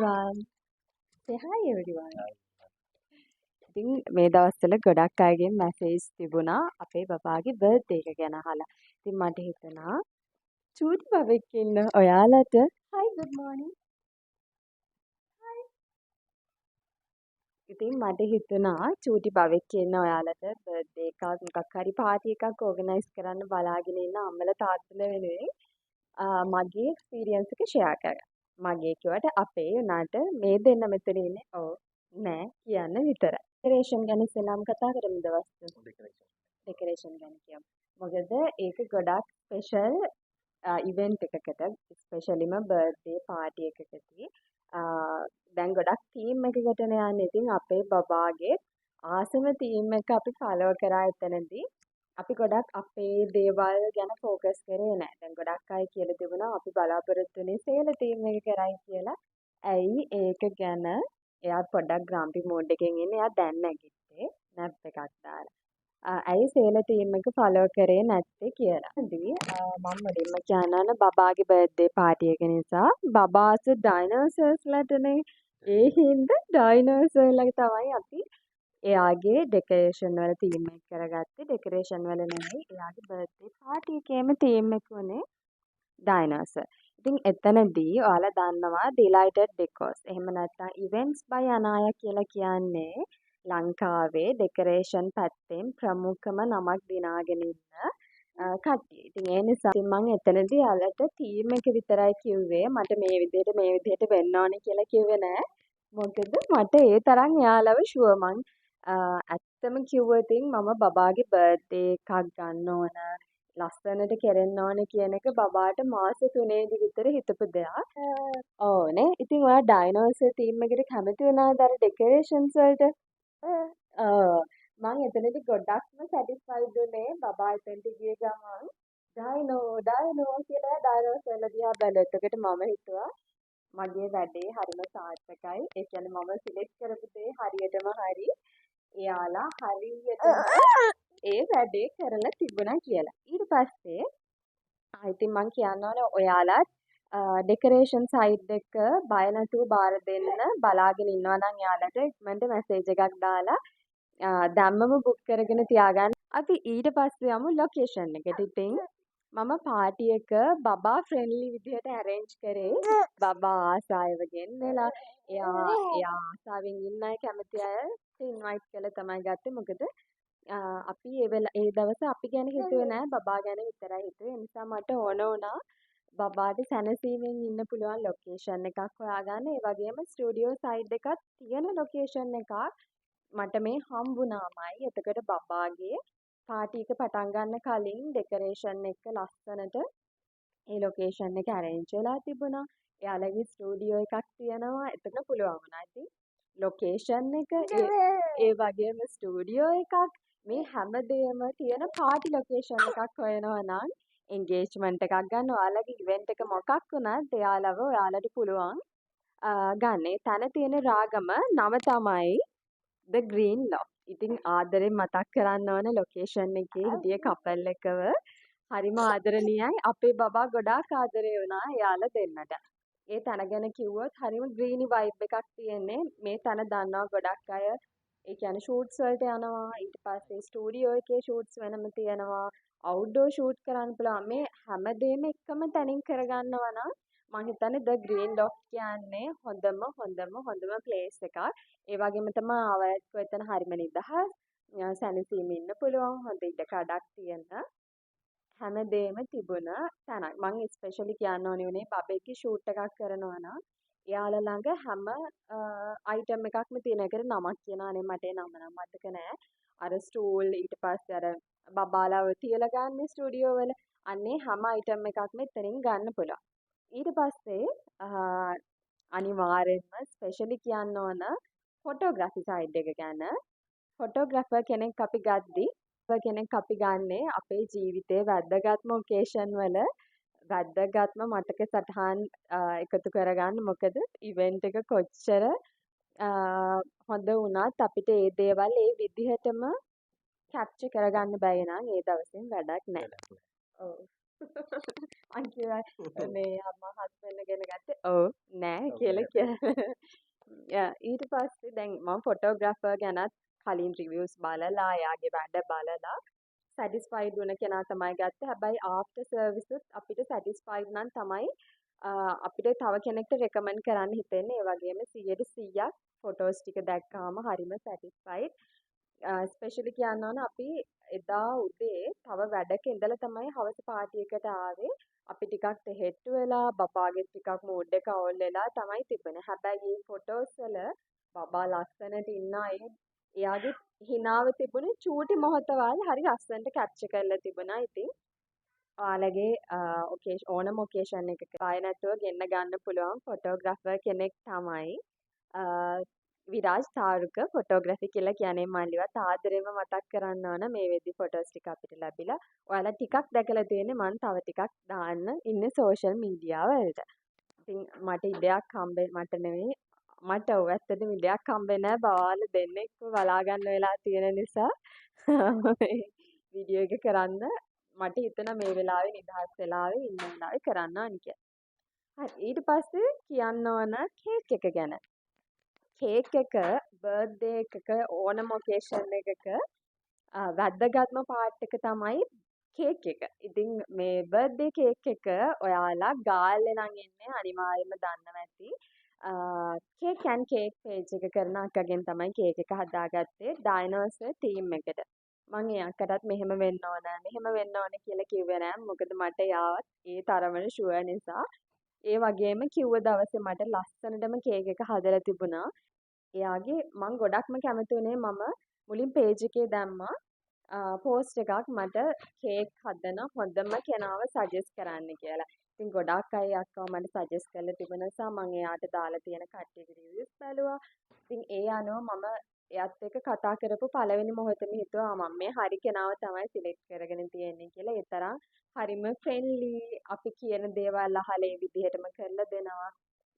everyone. Say hi everyone. ඉතින් මේ දවස්වල ගොඩක් අයගෙන් මැසේජ් තිබුණා අපේ බබාගේ බර්ත්ඩේ එක ගැන අහලා. ඉතින් මට හිතුණා චූටි බබෙක් ඉන්න ඔයාලට hi good morning. ඉතින් මට හිතුණා චූටි බබෙක් ඉන්න ඔයාලට බර්ත්ඩේ එකක් මොකක් හරි පාටි එකක් ඕගනයිස් කරන්න බලාගෙන ඉන්න අම්මලා තාත්තලා වෙනුවෙන් මගේ එක්ස්පීරියන්ස් එක ෂෙයා කරගන්න. මගේ කිව්වට අපේ උනාට මේ දෙන්න මෙතන ඉන්නේ. ඔව් නෑ කියන්න විතරයි. ඩෙකරේෂන් ගැන ඉස්සෙල්ලාම කතා කරමුද වස්තු? ඩෙකරේෂන් ගැන කියමු. මොකද ඒක ගොඩක් ස්පෙෂල් ඉවෙන්ට් එකකට ස්පෙෂලිම බර්ත්ඩේ පාටි එකකදී දැන් ගොඩක් තීම් එකකටනේ යන්නේ. ඉතින් අපේ බබාගේ ආසම තීම් එක අපි ෆලෝ කරා එතනදී. අපි ගොඩක් අපේ දේවල් ගැන ફોකස් කරේ නැහැ. දැන් ගොඩක් අය කියලා තිබුණා අපි බලාපොරොත්තු වෙන්නේ සේල තීම් එක කරයි කියලා. ඇයි ඒක ගැන එයා පොඩ්ඩක් ග්‍රම්පි මූඩ් එකකින් ඉන්නේ. එයා දැන් නැගිට්ටේ නැප් එකක් දාලා. ඇයි සේල තීම් එක ෆලෝ කරේ නැත්තේ කියලා. ඉතින් මම මුලින්ම කියනවා බබාගේ බර්ත්ඩේ පාටි එක නිසා බබාස ඩයිනෝසර්ස්ලාටනේ ඒ හින්දා ඩයිනෝසර්ලා තමයි අපි එයාගේ ඩෙකරේෂන් වල තීම් එක කරගත්තේ. ඩෙකරේෂන් වල නෙමෙයි එයාගේ බර්ත්ඩේ පාටි එකේම තීම් එක උනේ ඩයිනෝසර්. ඉතින් එතනදී ඔයාලා දන්නවා ඩිලයිටඩ් ඩෙකෝස්. එහෙම නැත්නම් ඉවෙන්ට්ස් බයි අනායා කියලා කියන්නේ ලංකාවේ ඩෙකරේෂන් පැත්තෙන් ප්‍රමුඛම නමක් දිනාගෙන ඉන්න කට්ටිය. ඉතින් ඒ නිසා මම එතනදී ඔයාලට තීම් එක විතරයි කිව්වේ. මට මේ විදිහට වෙන්න ඕනේ කියලා කිව්වේ නෑ. මොකද මට ඒ තරම් එයාලව ෂුවර් මං ඇත්තම කිව්වොත් මම බබාගේ බර්ත්ඩේ එකක් ගන්න ඕන ලස්සනට කෙරෙන්න ඕන කියන එක බබාට මාස 3 විතර හිතපු දෙයක්. ඕනේ. ඉතින් ඔයා ඩයිනෝසර් තීම් එකට කැමති වුණාද අර ඩෙකරේෂන්ස් වලට? මං එතනදී ගොඩක්ම සැටිස්ෆයිඩ් උනේ බබා එතනට ගිය ගමන් ඩයිනෝ කියලා ඩයිනෝසර්ලා දිහා බැලුවා. එතකොට මම හිතුවා මගේ වැඩේ හරිම සාර්ථකයි. ඒ කියන්නේ මම සිලෙක්ට් කරපු දේ හරියටම හරි. එයාලා හරියටම ඒ වැඩේ කරලා තිබුණා කියලා. ඊට පස්සේ ඉතින් මං කියන්න ඕනේ ඔයාලත් ඩෙකරේෂන් සයිඩ් එක බය නැතුව බාර දෙන්න බලාගෙන ඉන්නවා නම් එයාලට ඉක්මනට මැසේජ් එකක් දාලා දැම්මම බුක් කරගෙන තියාගන්න. අපි ඊට පස්සේ යමු ලොකේෂන් එකට. ඉතින් මම පාටි එක බබා ෆ්‍රෙන්ඩ්ලි විදිහට ඇරේන්ජ් කරේ. බබා ආසායව ගෙන්නලා එයා ආසාවෙන් ඉන්න අය කැමති අය ඉන්වයිට් කරලා තමයි ගත්තේ. මොකද අපි ඒ දවස් අපි ගැන හිතුවේ නෑ බබා ගැන විතරයි හිතුවේ. ඒ නිසා මට ඕන වුණා බබාට සැනසීමෙන් ඉන්න පුළුවන් ලොකේෂන් එකක් හොයාගන්න. ඒ වගේම ස්ටුඩියෝ සයිඩ් එකක් තියෙන ලොකේෂන් එකක් මට මේ හම්බුණාමයි. එතකොට බබාගේ පාටි එක පටන් ගන්න කලින් ඩෙකරේෂන් එක ලස්සනට ඒ ලොකේෂන් එක ඇරේන්ජ් වෙලා තිබුණා. එයාලගේ ස්ටුඩියෝ එකක් තියෙනවා. එතන පුළුවන් වුණා. ඉතින් ලොකේෂන් එක ඒ වගේම ස්ටුඩියෝ එකක් මේ හැමදේම තියෙන පාටි ලොකේෂන් එකක් හොයනවා නම් එන්ගේජ්මන්ට් එකක් ගන්න ඔයාලගේ ඉවෙන්ට් එක මොකක් වුණත් එයාලව ඔයාලට පුළුවන් ගන්න. ඒ තැන තියෙන රාගම නම තමයි The Green Loft. ඉතින් ආදරෙන් මතක් කරන්න ඕන ලොකේෂන් එකේ හිටිය කපල් එකව හරිම ආදරණීයයි. අපේ බබා ගොඩාක් ආදරේ වුණා එයාලා දෙන්නට. ඒ තැන ගැන කිව්වොත් හරිම ග්‍රීනි වයිබ් එකක් තියෙන්නේ. මේ තැන දන්නවා ගොඩක් අය. ඒ කියන්නේ ෂූට්ස් වලට යනවා. ඊට පස්සේ ස්ටුඩියෝ එකේ ෂූට්ස් වෙනම තියෙනවා. අවුට්ඩෝර් ෂූට් කරන්න පුළුවන්. මේ හැමදේම එකම තැනින් කරගන්නවා නම් මම හිතන්නේ The Green Loft කියන්නේ හොඳම ප්ලේස් එකක්. ඒ වගේම තමයි ආවැත්කෝ එතන හරිම නිදහස්. සැනසීමෙන් ඉන්න පුළුවන්. හොඳ ඉඩ කඩක් තියෙන හැමදේම තිබුණ තැනක්. මම ස්පෙෂලි කියන්න ඕනේ උනේ බබෙක්ගේ ෂූට් එකක් කරනවා නම් එයාලා ළඟ හැම අයිටම් එකක්ම තියෙන එකට නමක් කියනවානේ මට ඒ නම නම් මතක නෑ. අර ස්ටූල් ඊට පස්සේ අර බබාලාව තියලා ගන්න ස්ටුඩියෝ වල අන්නේ හැම අයිටම් එකක්ම එතනින් ගන්න පුළුවන්. ඊට පස්සේ අනිවාර්යෙන්ම ස්පෙෂලි කියන්න ඕන ෆොටෝග්‍රැෆි සයිඩ් එක ගැන. ෆොටෝග්‍රැෆර් කෙනෙක් අපි ගන්නේ අපේ ජීවිතේ වැදගත්ම ඔකේෂන් වල වැදගත්ම මතක සටහන් එකතු කරගන්න. මොකද ඉවෙන්ට් එක කොච්චර හොඳ වුණත් අපිට ඒ දේවල් ඒ විදිහටම කැප්චර් කරගන්න බැයි නම් ඒ දවසෙන් වැඩක් නැහැ. ඔව්. මං කිව්වා මේ අම්මා හස්බන්ඩ් ගෙන ගත්තේ ඔව් නෑ කියලා කියලා. ඊට පස්සේ දැන් මම ෆොටෝග්‍රැෆර් ගැනත් කලින් රිවිව්ස් බලලා එයාගේ වැඩ බලලා සැටිස්ෆයිඩ් වුණ කෙනා තමයි ගත්තේ. හැබැයි ආෆ්ටර් සර්විස් උත් අපිට සැටිස්ෆයිඩ් නම් තමයි අපිට තව කෙනෙක්ට රෙකමන්ඩ් කරන්න හිතෙන්නේ. ඒ වගේම 100% ෆොටෝස් ටික දැක්කාම හරිම සැටිස්ෆයිඩ්. ස්පෙෂලි කියන්න ඕන අපි එදා උදේ තව වැඩක ඉඳලා තමයි හවස පාටි එකට ආවේ. අපි ටිකක් තෙහෙට්ටු වෙලා බබාගේ ටිකක් මූඩ් එක අවුල් වෙලා තමයි තිබුණේ. හැබැයි මේ ෆොටෝස් වල බබා ලස්සනට ඉන්න අය එයාගේ හිනාව තිබුණේ චූටි මොහොතවල් හරි ලස්සනට කැප්චර් කරලා තිබුණා. ඉතින් ඔයාලගේ ඕනම ඔකේෂන් එකක බය නැතුව ගෙන්න ගන්න පුළුවන් ෆොටෝග්‍රැෆර් කෙනෙක් තමයි විරාජ් තාරුක ෆොටෝග්‍රැෆි කියලා කියන්නේ මල්ලිවත් ආදරෙන්ම මතක් කරන්න ඕන මේ වෙද්දි ෆොටෝස් ටික අපිට ලැබිලා. ඔයාලා ටිකක් දැකලා තියෙන්නේ මම තව ටිකක් දාන්න ඉන්නේ සෝෂල් මීඩියා වලට. ඉතින් මට නෙවෙයි මට ඔව් ඇත්තටම ඉඩයක් හම්බෙන්නේ නැහැ බවාලා දෙන්නෙක්ව බලා ගන්න වෙලා තියෙන නිසා වීඩියෝ එක කරන්න මට හිතෙනවා මේ වෙලාවේ නිදහස් වෙලාවේ ඉන්න වෙලාවේ කරන්න ඕනි කියලා. හරි ඊට පස්සේ කියන්න ඕන කේක් එක ගැන. කේක් එක බර්ත්ඩේ එකක ඕනම ඔකේෂන් එකක වැද්දගත්ම පාර්ට් එක තමයි කේක් එක. ඉතින් මේ බර්ත්ඩේ කේක් එක ඔයාලා ගාල්ලේ නම් එන්නේ අනිවාර්යයෙන්ම දන්නවා ඇති. කේක් ඇන් කේක් පේජ් එක කරන අක්කගෙන් තමයි කේක් එක හදාගත්තේ ඩයිනෝසර් තීම් එකට. මං ඒ අක්කටත් මෙහෙම වෙන්න ඕන මෙහෙම වෙන්න ඕන කියලා කිව්වේ නෑ. මොකද මට යාවත් ඒ තරමට ෂුවර් නිසා. ඒ වගේම කිව්ව දවසේ මට ලස්සනටම කේක් එක හදලා තිබුණා. එයාගේ මං ගොඩක්ම කැමති වුණේ මම මුලින් පේජ් එකේ දැම්මා පෝස්ට් එකක් මට කේක් හදන හොඳම කෙනාව සජෙස්ට් කරන්න කියලා. ඉතින් ගොඩාක් අය අක්කව මට සජෙස්ට් කරලා තිබුණ නිසා මම එයාට දාලා තියෙන කට්ටියගේ රිවිව්ස් බැලුවා. ඉතින් ඒ අනුව මම එයාත් එක්ක කතා කරපු පළවෙනි මොහොතේම හිතුවා මම මේ හරි කෙනාව තමයි සිලෙක්ට් කරගෙන තියෙන්නේ කියලා. ඒ තරම් හරිම ෆ්‍රෙන්ඩ්ලි අපි කියන දේවල් අහලා ඒ විදිහටම කරලා දෙනවා.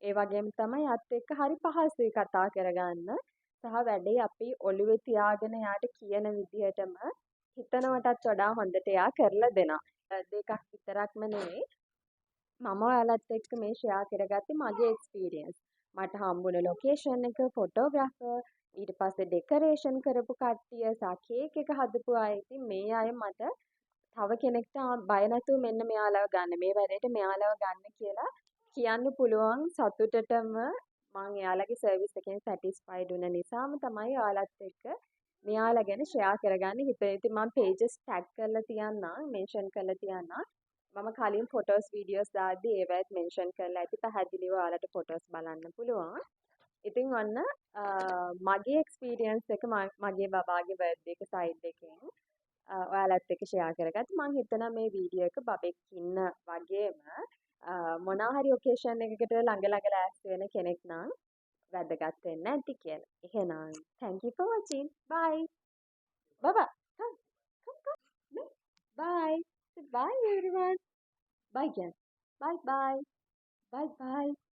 ඒ වගේම තමයි අත් එක්ක හරි පහසුයි කතා කරගන්න. සහ වැඩේ අපි ඔළුවේ තියාගෙන එයාට කියන විදිහටම හිතනවටත් වඩා හොඳට එයා කරලා දෙනවා. දෙකක් විතරක්ම නෙවෙයි මම ඔයාලත් එක්ක මේ ෂෙයා කරගත්තේ මගේ එක්ස්පීරියන්ස්. මට හම්බුණ ලොකේෂන් එක, ෆොටෝග්‍රැෆර්, ඊට පස්සේ ඩෙකරේෂන් කරපු කට්ටිය, සහ කේක් එක හදපු අය. ඉතින් මේ අය මට තව කෙනෙක්ට බය නැතුව මෙන්න මෙයාලව ගන්න, මේ වැඩේට මෙයාලව ගන්න කියලා කියන්න පුළුවන් සතුටටම මං එයාලගේ සර්විස් එකෙන් සැටිස්ෆයිඩ් වුණ නිසාම තමයි ඔයාලත් එක්ක මෙයාලා ගැන ෂෙයා කරගන්න හිතුවේ. ඉතින් මම පේජස් ටැග් කරලා තියන්නම්, මෙන්ෂන් කරලා තියන්නම්. මම කලින් ෆොටෝස් වීඩියෝස් දාද්දි ඒවත් මෙන්ෂන් කරලා ඇති පැහැදිලිව ඔයාලට ෆොටෝස් බලන්න පුළුවන්. ඉතින් ඔන්න මගේ එක්ස්පීරියන්ස් එක මගේ බබාගේ බර්ත්ඩේ එක සයිඩ් එකෙන් ඔයාලත් එක්ක ෂෙයා කරගත්තා. මම හිතනවා මේ වීඩියෝ එක බබෙක් ඉන්න වගේම මොනවා හරි ඔකේෂන් එකකට ළඟ ළඟ ලෑස්ති වෙන කෙනෙක් නම් වැදගත් වෙන්න ඇති කියලා. එහෙනම් thank you for watching. Bye. Baba, come, come, come. No. Bye. Say bye everyone. Bye again. Bye bye. Bye bye.